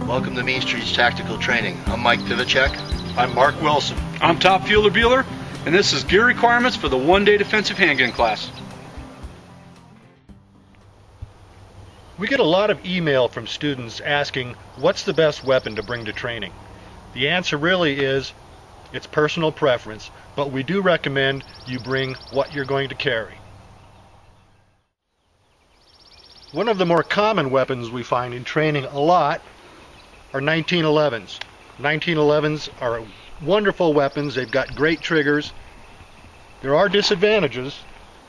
Welcome to Main Street's Tactical Training. I'm Mike Pivacek. I'm Mark Wilson. I'm Top Fueler Bueller, and this is gear requirements for the one-day defensive handgun class. We get a lot of email from students asking what's the best weapon to bring to training. The answer really is it's personal preference, but we do recommend you bring what you're going to carry. One of the more common weapons we find in training a lot are 1911s. 1911s are wonderful weapons. They've got great triggers. There are disadvantages.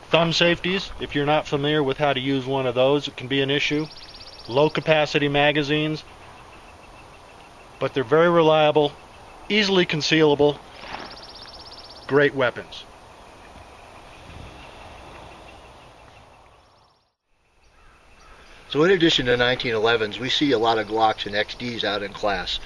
Thumb safeties, if you're not familiar with how to use one of those, it can be an issue. Low capacity magazines, but they're very reliable, easily concealable, great weapons. So in addition to 1911s, we see a lot of Glocks and XDs out in class.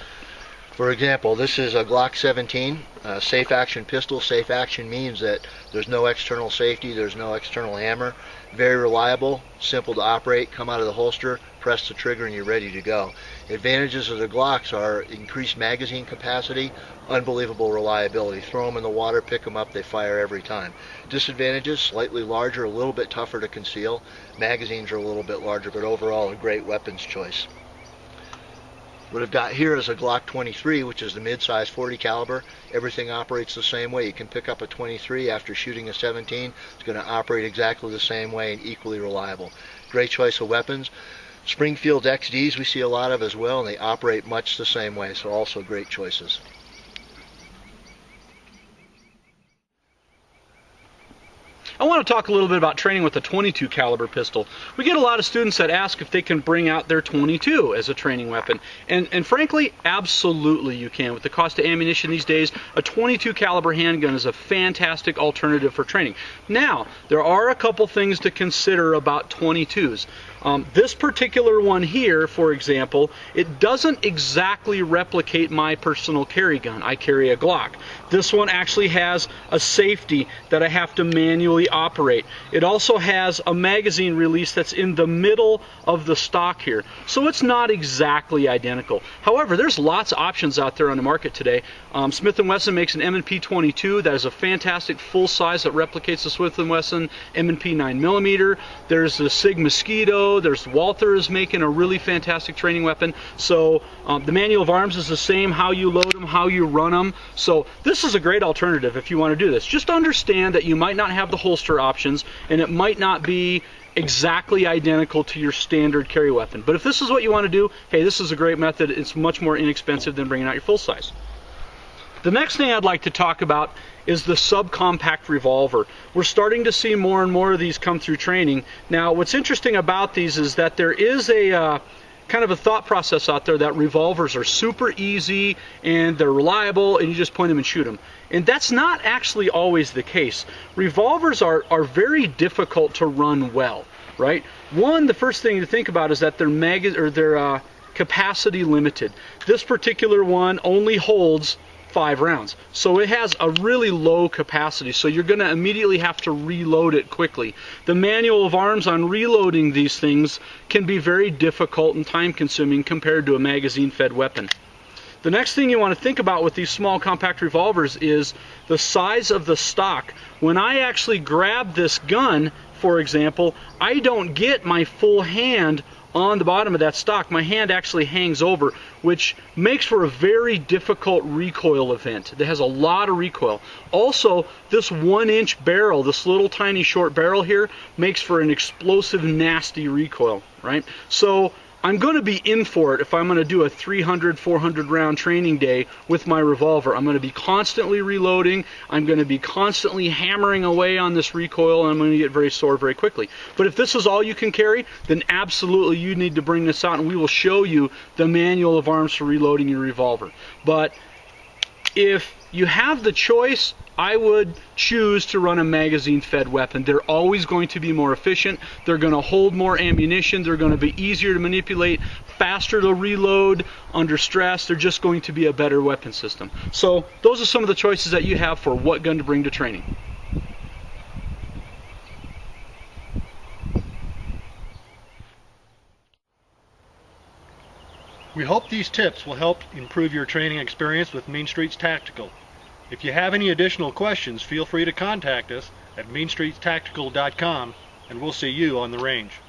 For example, this is a Glock 17, safe action pistol. Safe action means that there's no external safety, there's no external hammer. Very reliable, simple to operate, come out of the holster, press the trigger and you're ready to go. Advantages of the Glocks are increased magazine capacity, unbelievable reliability. Throw them in the water, pick them up, they fire every time. Disadvantages, slightly larger, a little bit tougher to conceal. Magazines are a little bit larger, but overall a great weapons choice. What I've got here is a Glock 23, which is the mid-size 40 caliber. Everything operates the same way. You can pick up a 23 after shooting a 17. It's going to operate exactly the same way and equally reliable. Great choice of weapons. Springfield XDs we see a lot of as well, and they operate much the same way, so also great choices. I want to talk a little bit about training with a 22 caliber pistol. We get a lot of students that ask if they can bring out their 22 as a training weapon. And frankly, absolutely you can. With the cost of ammunition these days, a 22 caliber handgun is a fantastic alternative for training. Now, there are a couple things to consider about 22s. This particular one here, for example, it doesn't exactly replicate my personal carry gun. I carry a Glock. This one actually has a safety that I have to manually operate. It also has a magazine release that's in the middle of the stock here. So it's not exactly identical. However, there's lots of options out there on the market today. Smith & Wesson makes an M&P 22 that is a fantastic full size that replicates the Smith & Wesson M&P 9mm. There's the Sig Mosquito. There's Walther is making a really fantastic training weapon. So the manual of arms is the same, how you load them, how you run them. So this is a great alternative if you want to do this. Just understand that you might not have the holster options and it might not be exactly identical to your standard carry weapon. But if this is what you want to do, hey, this is a great method. It's much more inexpensive than bringing out your full size. The next thing I'd like to talk about is the subcompact revolver. We're starting to see more and more of these come through training. Now, what's interesting about these is that there is a kind of a thought process out there that revolvers are super easy and they're reliable and you just point them and shoot them. And that's not actually always the case. Revolvers are very difficult to run well, right? One, the first thing to think about is that they're capacity limited. This particular one only holds 5 rounds. So it has a really low capacity, so you're going to immediately have to reload it quickly. The manual of arms on reloading these things can be very difficult and time consuming compared to a magazine fed weapon. The next thing you want to think about with these small compact revolvers is the size of the stock. When I actually grab this gun, for example, I don't get my full hand on the bottom of that stock. My hand actually hangs over, which makes for a very difficult recoil event. It has a lot of recoil. Also, this 1-inch barrel, this little tiny short barrel here, makes for an explosive, nasty recoil, right? So I'm going to be in for it if I'm going to do a 300, 400 round training day with my revolver. I'm going to be constantly reloading. I'm going to be constantly hammering away on this recoil, and I'm going to get very sore very quickly. But if this is all you can carry, then absolutely you need to bring this out, and we will show you the manual of arms for reloading your revolver. But if you have the choice, I would choose to run a magazine-fed weapon. They're always going to be more efficient. They're going to hold more ammunition. They're going to be easier to manipulate, faster to reload under stress. They're just going to be a better weapon system. So those are some of the choices that you have for what gun to bring to training. We hope these tips will help improve your training experience with Mean Streets Tactical. If you have any additional questions, feel free to contact us at meanstreetstactical.com, and we'll see you on the range.